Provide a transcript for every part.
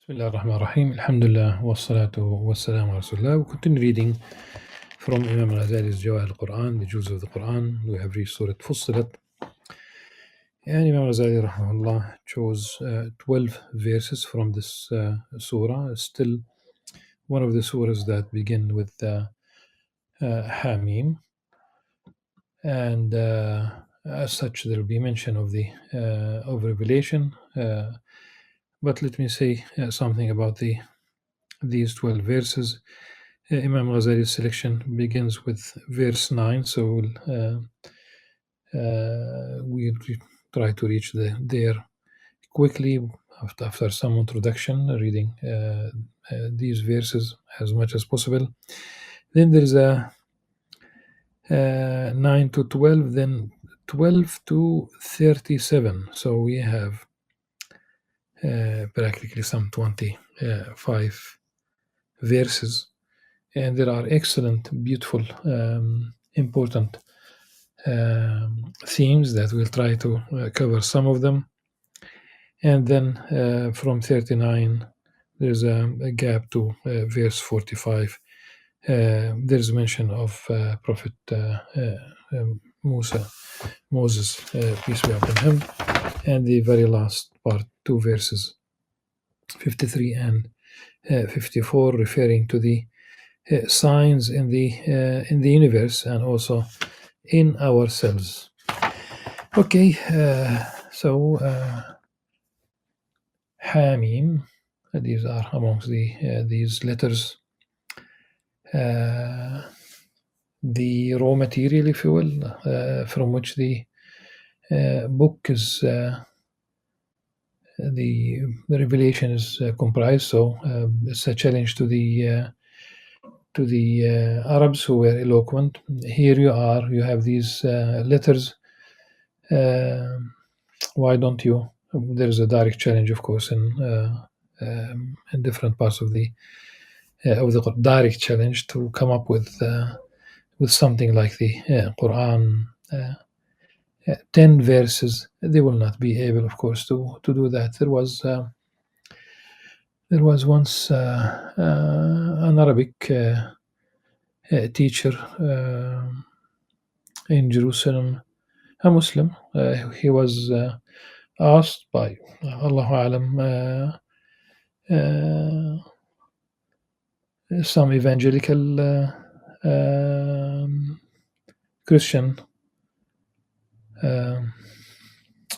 Bismillah ar-Rahman ar-Rahim. Alhamdulillah wa salatu wa salam ala Rasulullah. We continue reading from Imam Al-Ghazali's Jawahir al-Qur'an, the Juz of the Qur'an. We have reached Surah Fussilat. And Imam Al-Ghazali rahmahullah chose 12 verses from this surah. Still one of the surahs that begin with Hamim. And as such, there will be mention of the of revelation. But let me say something about these 12 verses. Imam Ghazali's selection begins with verse 9, so we'll try to reach there quickly after some introduction, reading these verses as much as possible. Then there's a 9 to 12, then 12 to 37. So we have practically some 25 verses, and there are excellent, beautiful, important themes that we'll try to cover some of them. And then from 39 there's a gap to verse 45. There's mention of Prophet Moses, peace be upon him, and the very last part, 2 verses 53 and 54, referring to the signs in the universe and also in ourselves. Okay, so Hamim, these are amongst these letters, the raw material, if you will, from which the book is, the revelation is comprised. So it's a challenge to the Arabs who were eloquent. Here you have these letters. Why don't you? There's a direct challenge, of course, in different parts of the direct challenge to come up with something like the Qur'an, 10 verses. They will not be able, of course, to do that. There was once an Arabic teacher in Jerusalem, a Muslim. He was asked by Allahu Alam, some evangelical Christian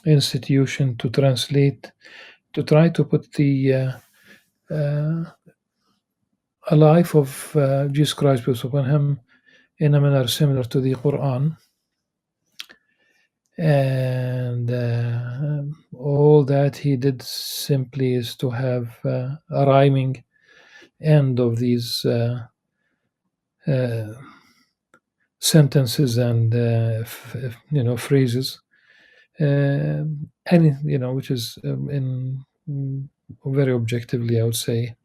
institution to translate, to try to put the a life of Jesus Christ, peace upon him, in a manner similar to the Qur'an. And all that he did simply is to have a rhyming end of these sentences and phrases, which is in very objectively, I would say,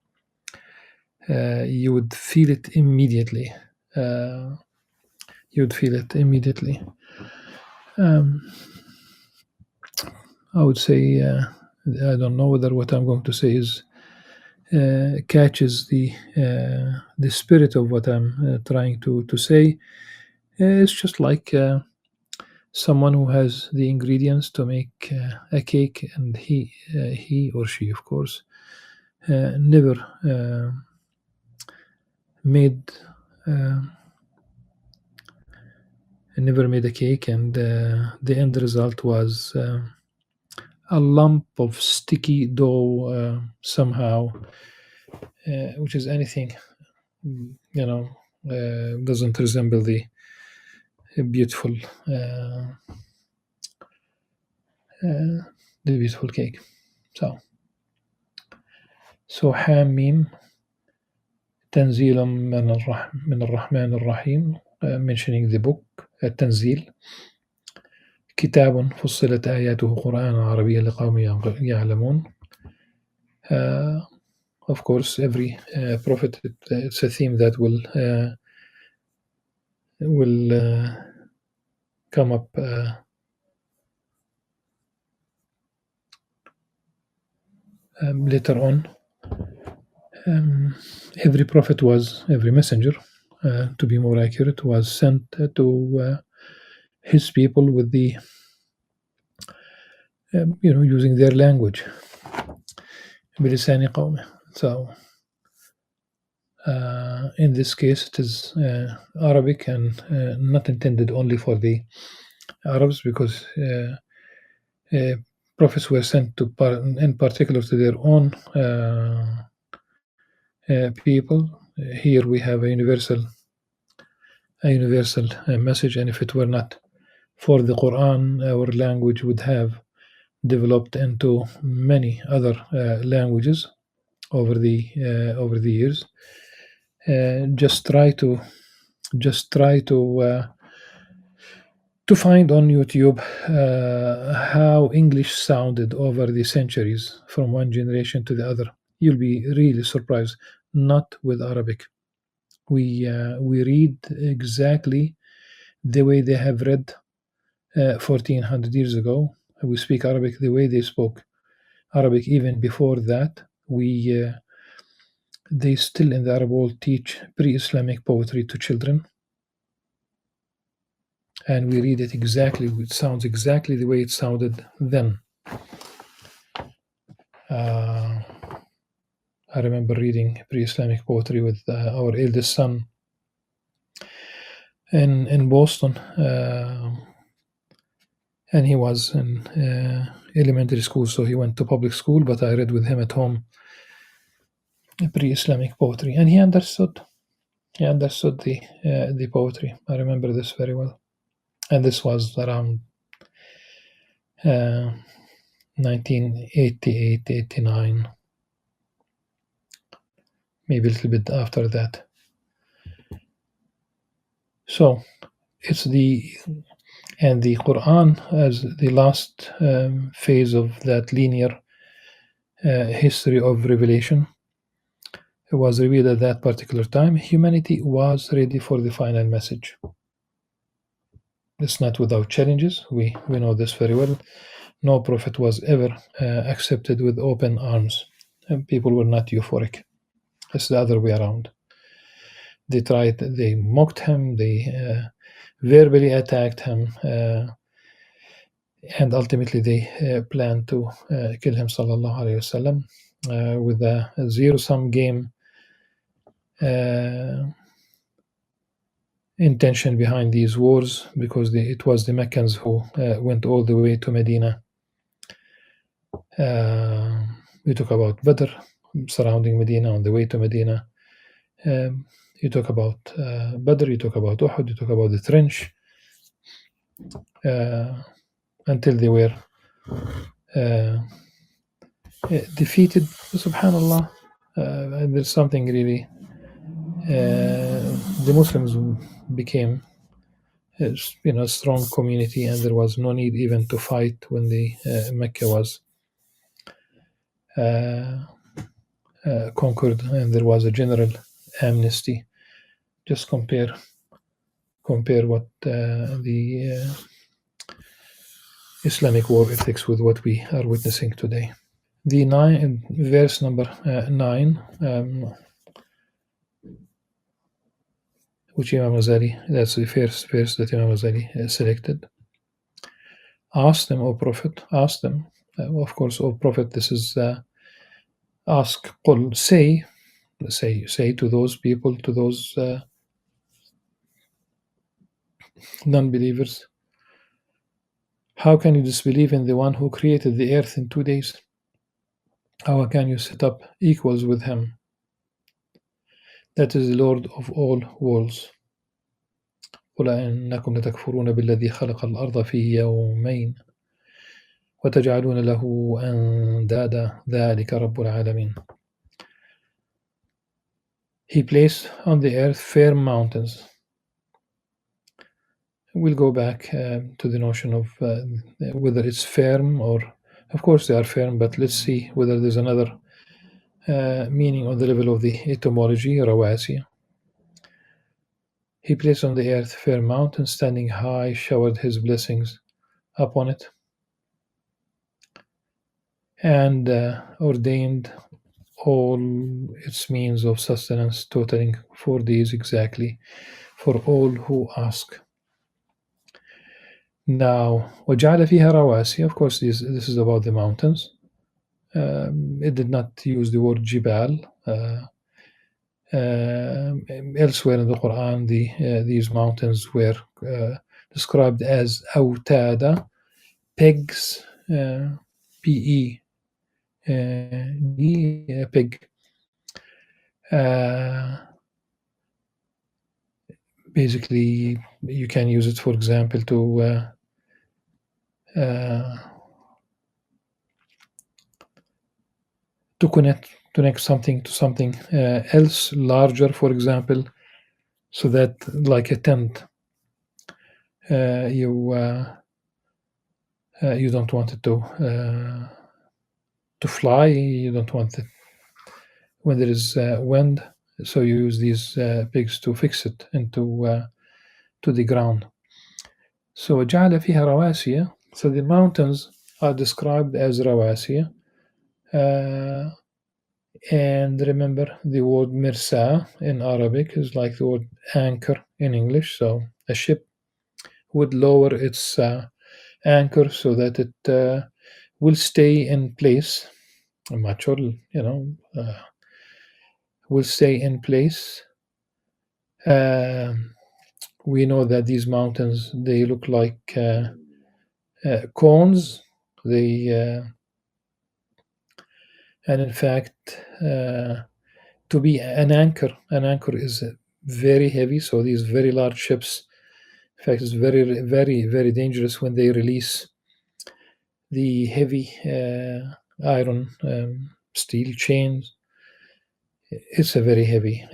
you would feel it immediately. I would say, I don't know whether what I'm going to say is catches the spirit of what I'm trying to say. It's just like someone who has the ingredients to make a cake, and he or she, of course, never made a cake, and the end result was a lump of sticky dough somehow, which is anything, doesn't resemble the beautiful cake. So Hamim, Tanzilum min ar-Rahman ar-Rahim, mentioning the book, Tanzil. كتاب فصلت آياته قرآنا عربيا لقوم يعلمون. Of course, every prophet, it's a theme that will come up later on. Um, every messenger, to be more accurate, was sent to his people with the, using their language. بلسان قومه. So in this case, it is Arabic and not intended only for the Arabs, because uh, prophets were sent to, in particular, to their own people. Here we have a universal message, and if it were not for the Quran, our language would have developed into many other languages over the years. Just try to find on YouTube how English sounded over the centuries from one generation to the other. You'll be really surprised. Not with Arabic. We read exactly the way they have read 1400 years ago. We speak Arabic the way they spoke Arabic even before that. They still in the Arab world teach pre-Islamic poetry to children, and we read it exactly. It sounds exactly the way it sounded then. I remember reading pre-Islamic poetry with our eldest son in Boston, and he was in elementary school, so he went to public school. But I read with him at home pre-Islamic poetry, and he understood. He understood the poetry. I remember this very well, and this was around 1988, 89, maybe a little bit after that. So it's the Quran as the last phase of that linear history of revelation. It was revealed at that particular time. Humanity was ready for the final message. It's not without challenges. We know this very well. No prophet was ever accepted with open arms. And people were not euphoric. It's the other way around. They mocked him, they verbally attacked him, and ultimately they planned to kill him, sallallahu alaihi wasallam, with a zero-sum game intention behind these wars, because it was the Meccans who went all the way to Medina. We talk about Badr, surrounding Medina, on the way to Medina. You talk about Badr, you talk about Uhud, you talk about the trench, until they were defeated. Subhanallah. And there's something really, the Muslims became a strong community, and there was no need even to fight when the Mecca was conquered, and there was a general amnesty. Just compare what the Islamic war ethics with what we are witnessing today. The verse number 9, which Imam Ghazali, that's the first verse that Imam Ghazali selected. Ask them, O Prophet, ask them. Of course, O Prophet, this is ask, qul, say to those people, to those non-believers, how can you disbelieve in the one who created the earth in 2 days? How can you set up equals with him? That is the Lord of all worlds. قل إنكم لتكفرون بالذي خلق الأرض في يومين وتجعلون له أندادا ذلك رب العالمين. He placed on the earth firm mountains. We'll go back to the notion of whether it's firm, or of course they are firm, but let's see whether there's another meaning on the level of the etymology, rawasi. He placed on the earth firm mountains, standing high, showered his blessings upon it, and ordained all its means of sustenance, totaling 4 days exactly, for all who ask. Now, وَجَعَلَ فِيهَا رَوَاسِيَ, of course, this is about the mountains. It did not use the word jibal. Elsewhere in the Quran, these mountains were described as awtada, pegs, P-E, peg. Basically, you can use it, for example, to connect something to something else larger, for example, so that, like a tent, you don't want it to fly. You don't want it when there is wind, so you use these pegs to fix it into to the ground. So جعل فيها رواسي. So the mountains are described as رواسي. And remember, the word mirsa in Arabic is like the word anchor in English. So a ship would lower its anchor so that it will stay in place. Mature, will stay in place. We know that these mountains, they look like cones. And in fact, to be an anchor is very heavy. So these very large ships, in fact, it's very, very, very dangerous when they release the heavy iron, steel chains. It's a very heavy,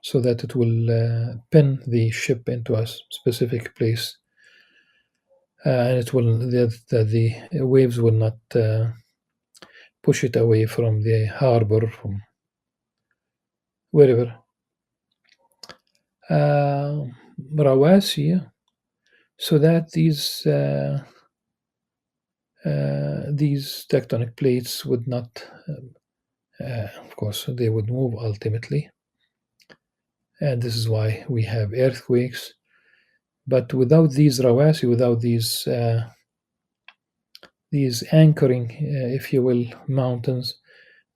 so that it will pin the ship into a specific place, and it will the waves will not push it away from the harbor, from wherever. Rawasi, so that these tectonic plates would not, of course, they would move ultimately, and this is why we have earthquakes. But without these rawasi, without these anchoring, if you will, mountains,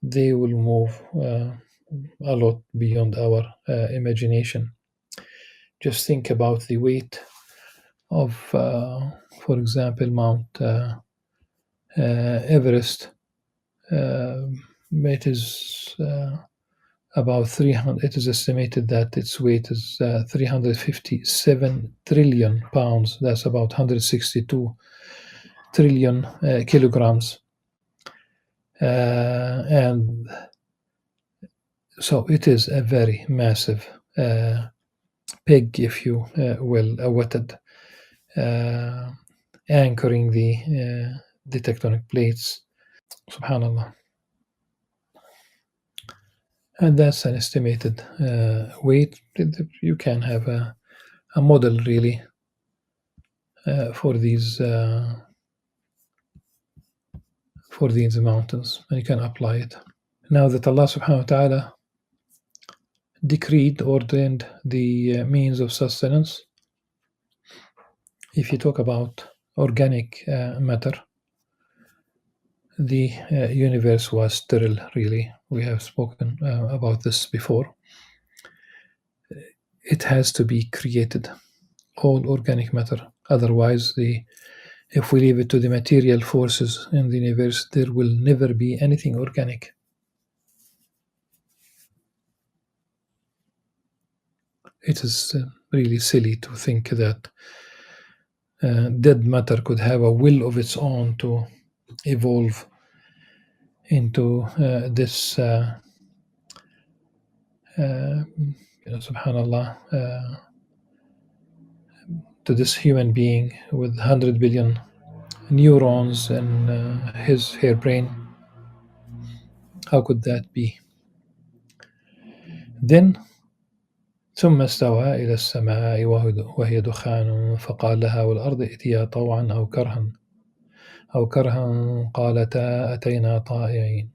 they will move a lot beyond our imagination. Just think about the weight of, for example, Mount Everest. It is about 300. It is estimated that its weight is 357 trillion pounds. That's about 162 trillion kilograms. And so it is a very massive peg, if you will, a wetted, anchoring the tectonic plates. Subhanallah. And that's an estimated weight. You can have a model, really, for these mountains, and you can apply it. Now that Allah subhanahu wa ta'ala decreed, ordained the means of sustenance, if you talk about organic matter, the universe was sterile, really. We have spoken about this before. It has to be created, all organic matter. Otherwise, if we leave it to the material forces in the universe, there will never be anything organic. It is really silly to think that dead matter could have a will of its own to evolve into this, subhanallah, to this human being with 100 billion neurons in his hairbrain. How could that be? Then ثم استوى إلى السماء وهي دخان فقال لها والأرض ائتيا طوعا أو كرها قالتا أتينا طائعين.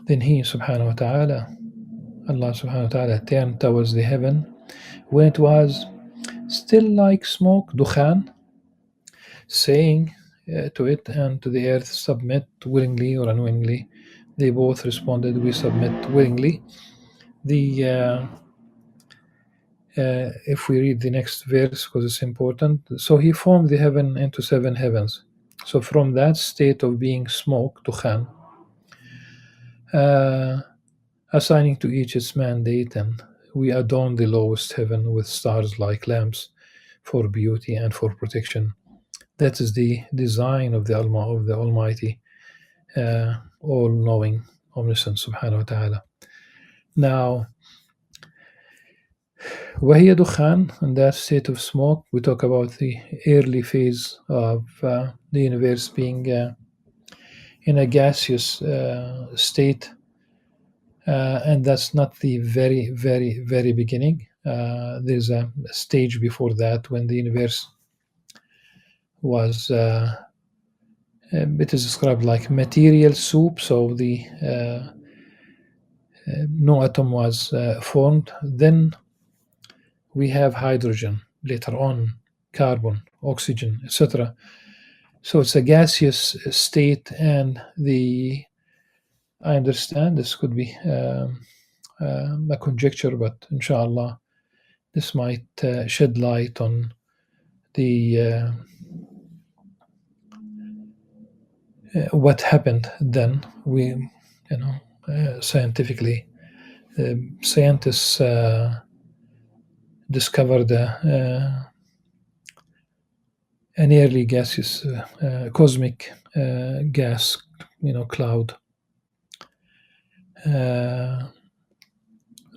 Then He subhanahu wa ta'ala, Allah subhanahu wa ta'ala, turned towards the heaven when it was still like smoke, dukhan, saying to it and to the earth, submit willingly or unwillingly. They both responded, we submit willingly. If we read the next verse, because it's important. So He formed the heaven into 7 heavens. So from that state of being smoke, dukhan, assigning to each its mandate, and we adorn the lowest heaven with stars like lamps for beauty and for protection. That is the design of the Almighty, all-knowing, omniscient, subhanahu wa ta'ala. Now, وهي دخان, in that state of smoke, we talk about the early phase of the universe being in a gaseous state, and that's not the very, very, very beginning. There's a stage before that when the universe was, it is described like material soup, so the no atom was formed. Then we have hydrogen, later on carbon, oxygen, etc. So it's a gaseous state, and I understand this could be a conjecture, but inshallah, this might shed light on the what happened then. Scientifically, scientists discovered an early gaseous cosmic gas, cloud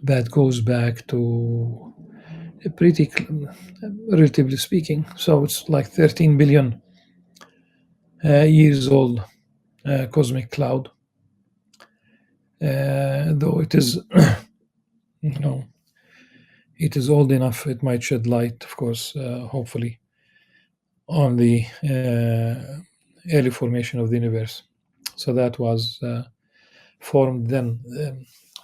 that goes back to pretty, relatively speaking, so it's like 13 billion years old cosmic cloud, though it is it is old enough, it might shed light, of course, hopefully, on the early formation of the universe. So that was formed then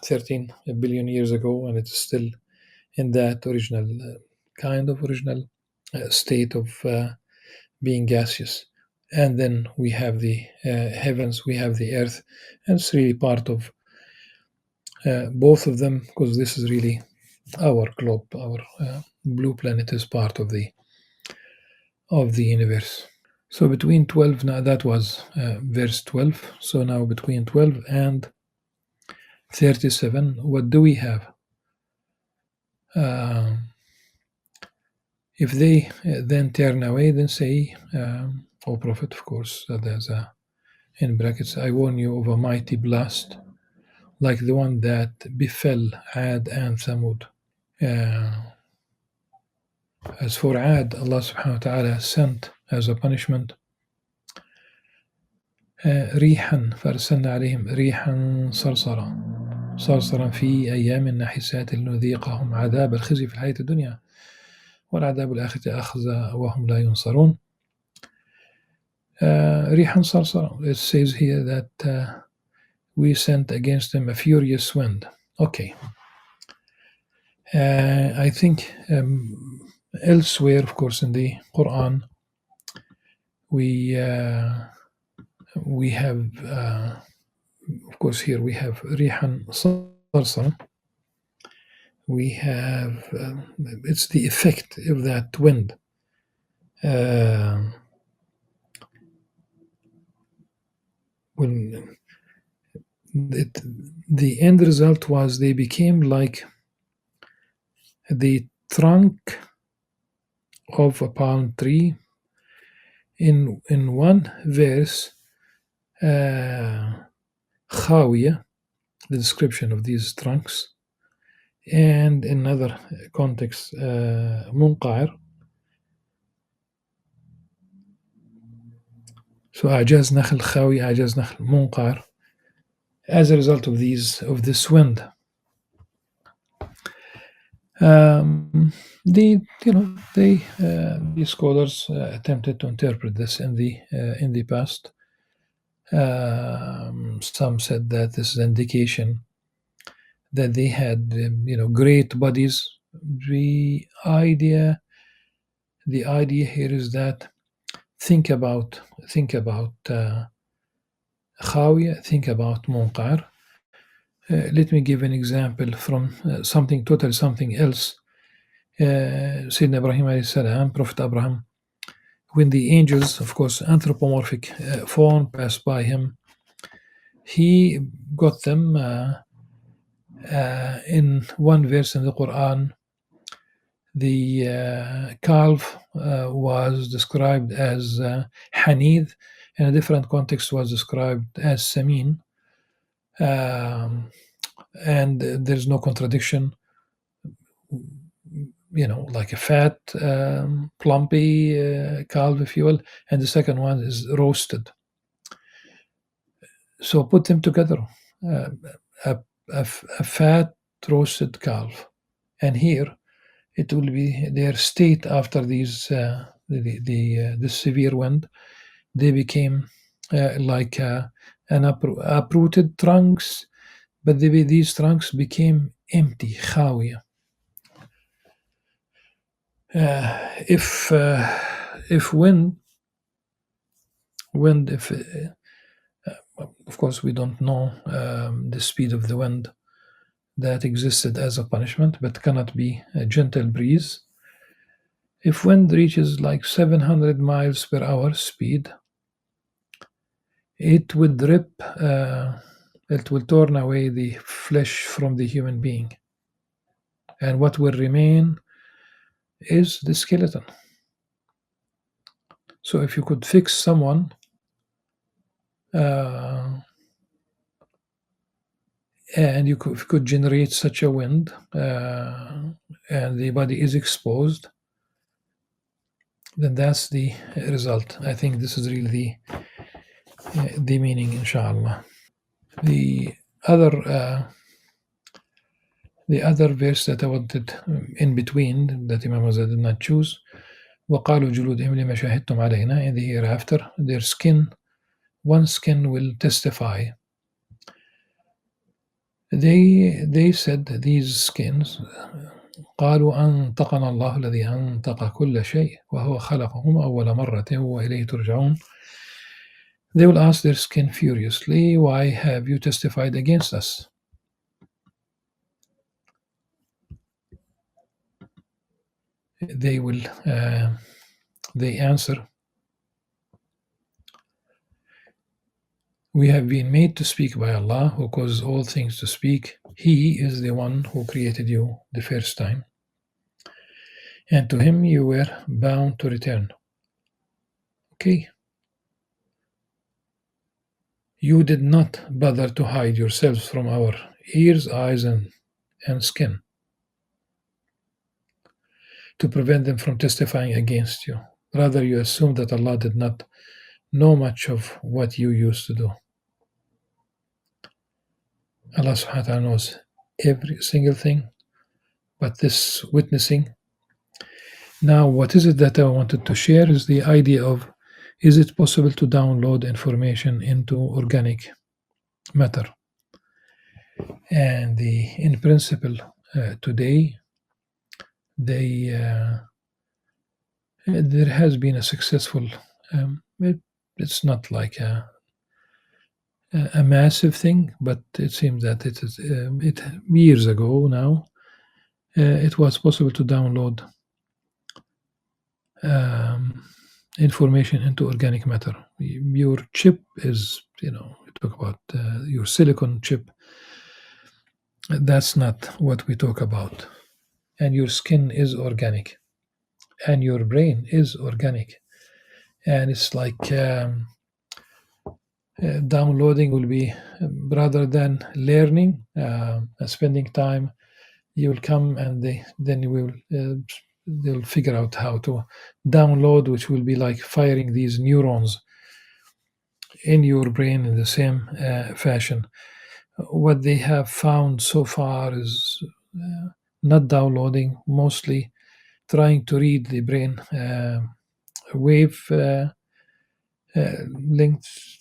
13 billion years ago, and it's still in that original state of being gaseous. And then we have the heavens, we have the earth, and it's really part of both of them, because this is really our globe, our blue planet is part of the universe. So between 12, now that was verse 12, so now between 12 and 37, what do we have? If they then turn away, then say, O Prophet, of course, there's in brackets, I warn you of a mighty blast, like the one that befell Ad and Thamud. As for Ad, Allah subhanahu wa ta'ala sent as a punishment ريحا فأرسلنا عليهم ريحا صرصرا في أيام نحسات لنذيقهم عذاب الخزي في الحياة الدنيا والعذاب الآخرة أخزى وهم لا ينصرون. ريحا صرصرا, it says here that we sent against them a furious wind. Okay. I think elsewhere, of course, in the Qur'an, we have, of course, here we have rihan sarsaran. We have, it's the effect of that wind. When the end result was they became like the trunk of a palm tree. In one verse, khawiyah, the description of these trunks, and in another context, munqa'ir. So ajaz nakhl khawi, ajaz nakhl munqa'ir, as a result of this wind. These scholars attempted to interpret this in the past. Some said that this is an indication that they had, great bodies. The idea, the idea here is that think about Khawiya, think about Munqar. Let me give an example from something else. Sayyidina Ibrahim alayhi salam, Prophet Abraham, when the angels, of course, anthropomorphic form passed by him, he got them in one verse in the Quran. The calf was described as Hanid, in a different context was described as Samin. And there's no contradiction, like a fat, plumpy calf, if you will, and the second one is roasted. So put them together, a fat roasted calf, and here it will be their state after these the severe wind. They became like an uprooted trunks, but these trunks became empty, khawiya. If wind, if of course we don't know the speed of the wind that existed as a punishment, but cannot be a gentle breeze. If wind reaches like 700 miles per hour speed, it would rip, it will turn away the flesh from the human being, and what will remain is the skeleton. So if you could fix someone and you could generate such a wind and the body is exposed, then that's the result. I think this is really the meaning, inshallah. The other verse that I wanted in between that Imam Ghazali did not choose, وَقَالُوا جُلُودِهِمْ لِمَا شَهِدتُّمْ عَلَيْنَا. In the hereafter, their skin, one skin will testify. They said, these skins, قالوا أنطقنا الله الذي أنطق كل شيء وهو خلقهم أول مرة وإليه ترجعون. They will ask their skin furiously, why have you testified against us? They answer, we have been made to speak by Allah, who causes all things to speak. He is the one who created you the first time, and to him you were bound to return. Okay. You did not bother to hide yourselves from our ears, eyes, and skin to prevent them from testifying against you. Rather, you assumed that Allah did not know much of what you used to do. Allah subhanahu wa ta'ala knows every single thing, but this witnessing. Now, what is it that I wanted to share is the idea of, is it possible to download information into organic matter? And in principle, today, there has been a successful, it's not like a massive thing, but it seems that it years ago now, it was possible to download information into organic matter. Your chip is, we talk about your silicon chip. That's not what we talk about. And your skin is organic, and your brain is organic, and it's like downloading will be, rather than learning and spending time, you will come and they'll figure out how to download, which will be like firing these neurons in your brain in the same fashion. What they have found so far is not downloading, mostly trying to read the brain wave length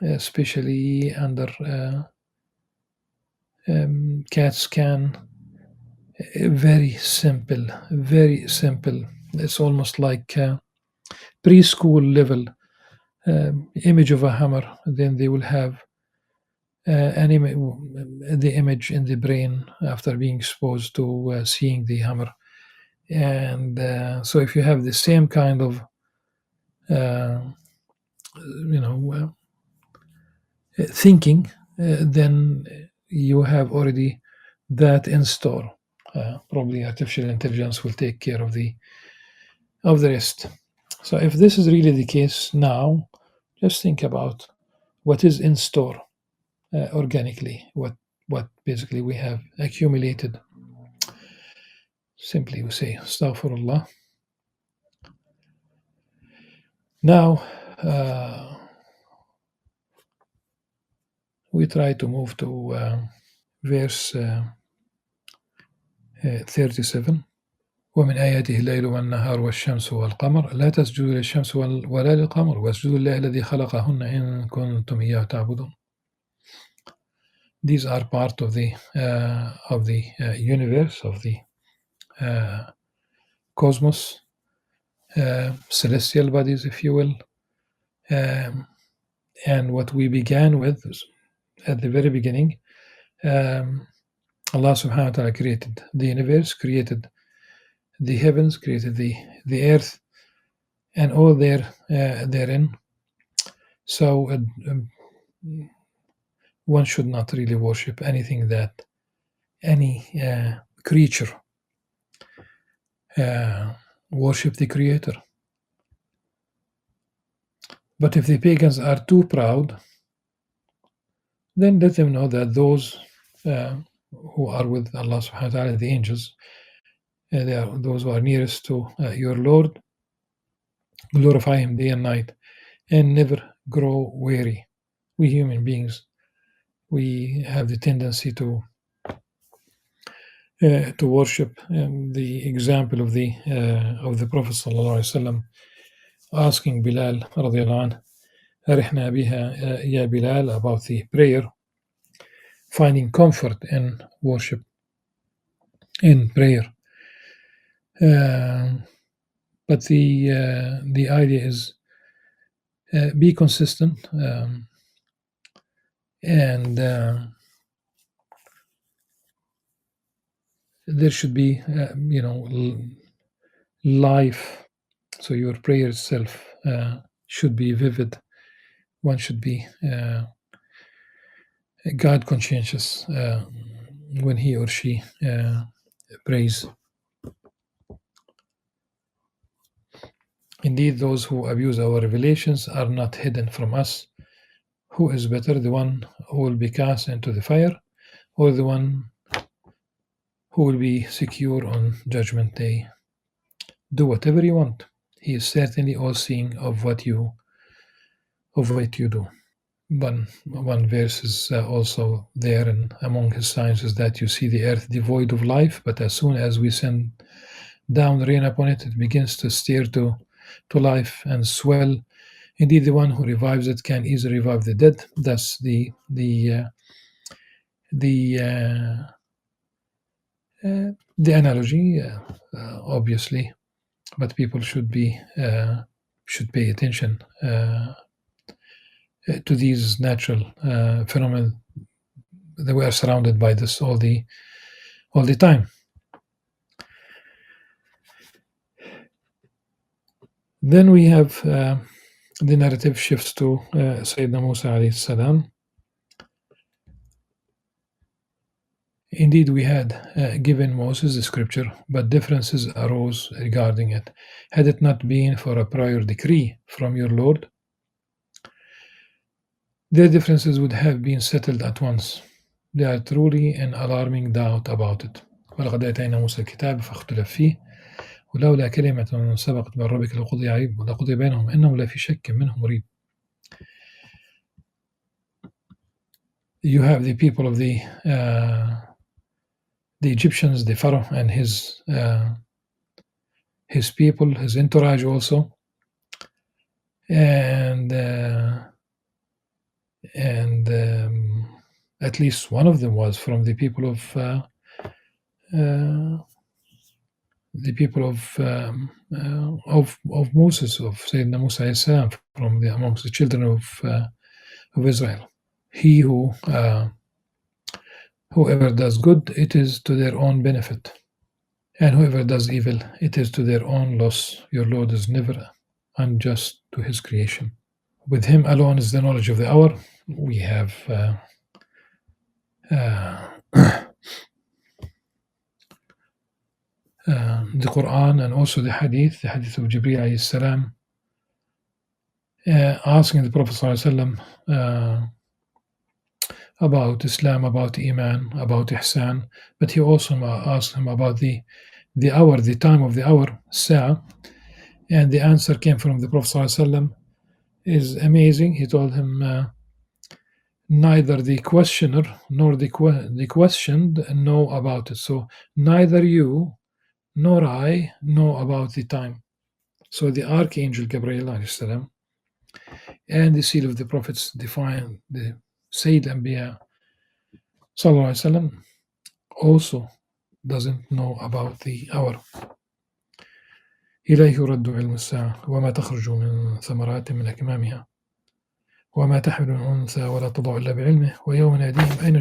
especially under CAT scan. Very simple, very simple. It's almost like preschool level image of a hammer. Then they will have the image in the brain after being exposed to seeing the hammer. And so if you have the same kind of uh, thinking, then you have already that in store. Probably artificial intelligence will take care of the rest. So if this is really the case now, just think about what is in store organically, what basically we have accumulated. Simply we say astaghfirullah. Now we try to move to verse 37. ومن آياته الليل والنهار والشمس والقمر لا تسجدوا للشمس ولا للقمر واسجدوا لله الذي خلقهن إن كنتم إياه تعبدون. These are part of the universe, of the cosmos, celestial bodies, if you will. And what we began with at the very beginning, Allah subhanahu wa ta'ala created the universe, created the heavens, created the earth, and all therein. So one should not really worship anything that any creature worship the creator. But if the pagans are too proud, then let them know that those who are with Allah subhanahu wa ta'ala, the angels, they are those who are nearest to your Lord, glorify Him day and night, and never grow weary. We human beings, we have the tendency to worship. The example of the Prophet sallallahu alaihi wasallam asking Bilal radiallahu anhu, "Arihna biha ya Bilal," about the prayer, finding comfort in worship, in prayer. But the idea is be consistent, and there should be life. So your prayer itself should be vivid. One should be God conscientious when he or she prays. Indeed, those who abuse our revelations are not hidden from us. Who is better, the one who will be cast into the fire, or the one who will be secure on Judgment Day? Do whatever you want. He is certainly all-seeing of what you do. One verse is also there, and among his signs is that you see the earth devoid of life, but as soon as we send down rain upon it, it begins to stir to life and swell. Indeed, the one who revives it can easily revive the dead. Thus, the analogy, obviously, but people should pay attention to these natural phenomena that we are surrounded by this all the time. Then we have the narrative shifts to Sayyidina Musa alayhi salam. Indeed, we had given Moses the scripture, but differences arose regarding it. Had it not been for a prior decree from your Lord, their differences would have been settled at once. They are truly an alarming doubt about it. ولقد آتينا موسى الكتاب فاختلف فيه ولولا كلمة سبقت من ربك لقضي بينهم إنهم لفي شك منه مريب. You have the people of the Egyptians, the Pharaoh and his people, his entourage also, and and at least one of them was from the people of Moses, of Sayyidina Musa alayhi salam, from amongst the children of Israel. He whoever does good, it is to their own benefit, and whoever does evil, it is to their own loss. Your Lord is never unjust to his creation. With him alone is the knowledge of the hour. We have the Qur'an and also the hadith of Jibreel alayhi salam, asking the Prophet sallallahu alaihi wasallam about Islam, about Iman, about Ihsan, but he also asked him about the hour, the time of the hour, Sa'ah, and the answer came from the Prophet ﷺ is amazing. He told him, neither the questioner nor the questioned know about it. So neither you nor I know about the time. So the Archangel Gabriel ﷺ and the seal of the prophets define the Sayyid Anbiya Sallallahu Alaihi Wasallam also doesn't know about the hour. إليه يرد علم الساعة وما تخرج من ثمرات من أكمامها وما تحمل من أنثى ولا تضع إلا بعلمه ويوم يناديهم أين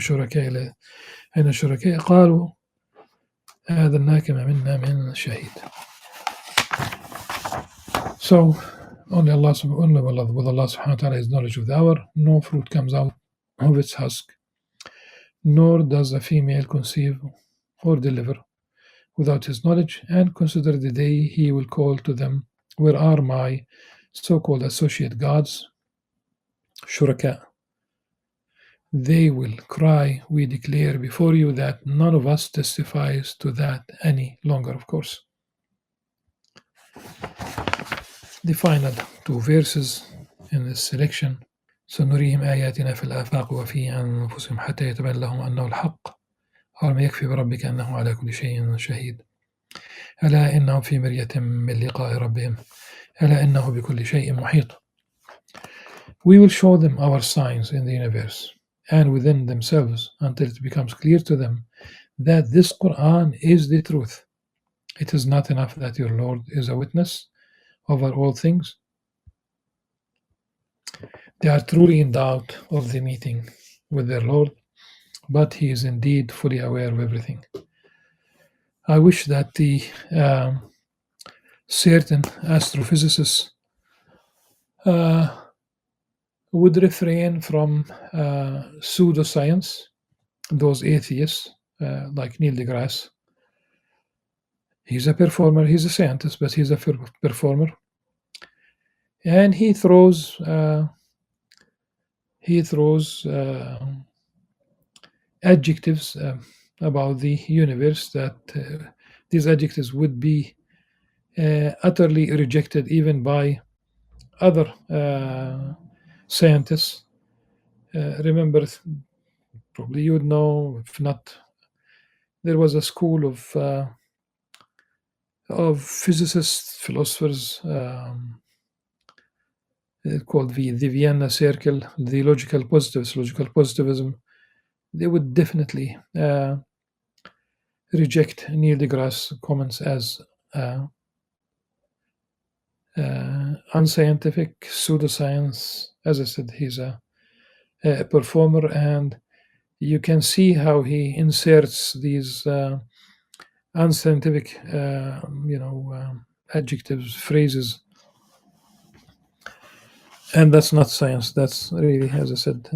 الشركاء قالوا آذناك ما منا من شهيد. So only with Allah subhanahu wa ta'ala is knowledge of the hour. No fruit comes out of its husk, nor does a female conceive or deliver without his knowledge, and consider the day he will call to them, where are my so-called associate gods, shuraka? They will cry, we declare before you that none of us testifies to that any longer, of course. The final two verses in this selection. سنريهم آياتنا في الآفاق وفي أنفسهم حتى يتبين لهم أنه الحق أولم يكفي بربك أنه على كل شيء شهيد ألا إنهم في مرية من لقاء ربهم ألا إنه بكل شيء محيط. We will show them our signs in the universe and within themselves until it becomes clear to them that this Qur'an is the truth. It is not enough that your Lord is a witness over all things. They are truly in doubt of the meeting with their Lord, but He is indeed fully aware of everything. I wish that the certain astrophysicists would refrain from pseudoscience, those atheists like Neil deGrasse. He's a performer, he's a scientist, but he's a performer. And he throws adjectives about the universe that these adjectives would be utterly rejected even by other scientists. Remember, probably you would know, if not, there was a school of physicists, philosophers called the Vienna Circle, the logical positivism. They would definitely reject Neil deGrasse comments as unscientific, pseudoscience. As I said, he's a performer, and you can see how he inserts these unscientific, adjectives, phrases, and that's not science. That's really, as I said,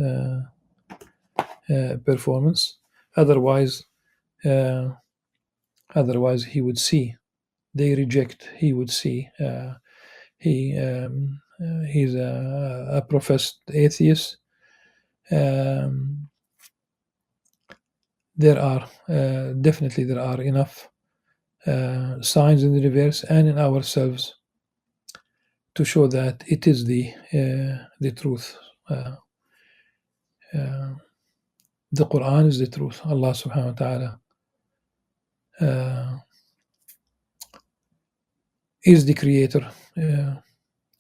performance. Otherwise, he would see. They reject. He would see. He's a professed atheist. There are enough signs in the universe and in ourselves to show that it is the truth. The Qur'an is the truth. Allah subhanahu wa ta'ala is the creator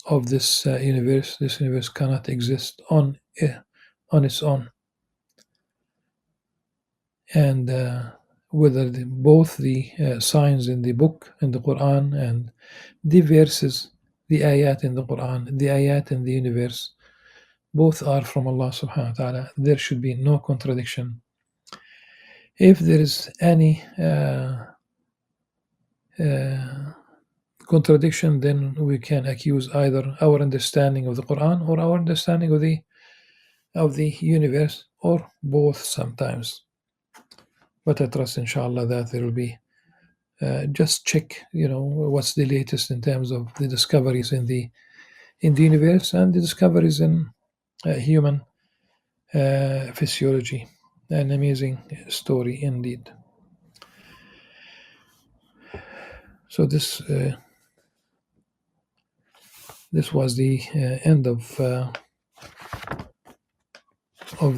of this universe. This universe cannot exist on on its own. And whether both the signs in the book, in the Quran, and the verses, the ayat in the Quran, the ayat in the universe, both are from Allah subhanahu wa ta'ala. There should be no contradiction. If there is any contradiction, then we can accuse either our understanding of the Quran or our understanding of the universe, or both sometimes. But I trust, inshallah, that there will be just check, what's the latest in terms of the discoveries in the universe and the discoveries in human physiology. An amazing story indeed. So this was the end of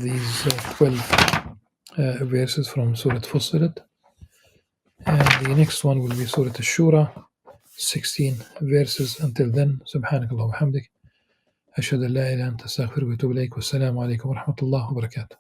these 12 verses from Surah Fussilat. And the next one will be Surah Ash-Shura, 16 verses. Until then, subhanakallah wa hamdik. أشهد أن لا إله إلا أنت أستغفرك وأتوب إليك والسلام عليكم ورحمة الله وبركاته.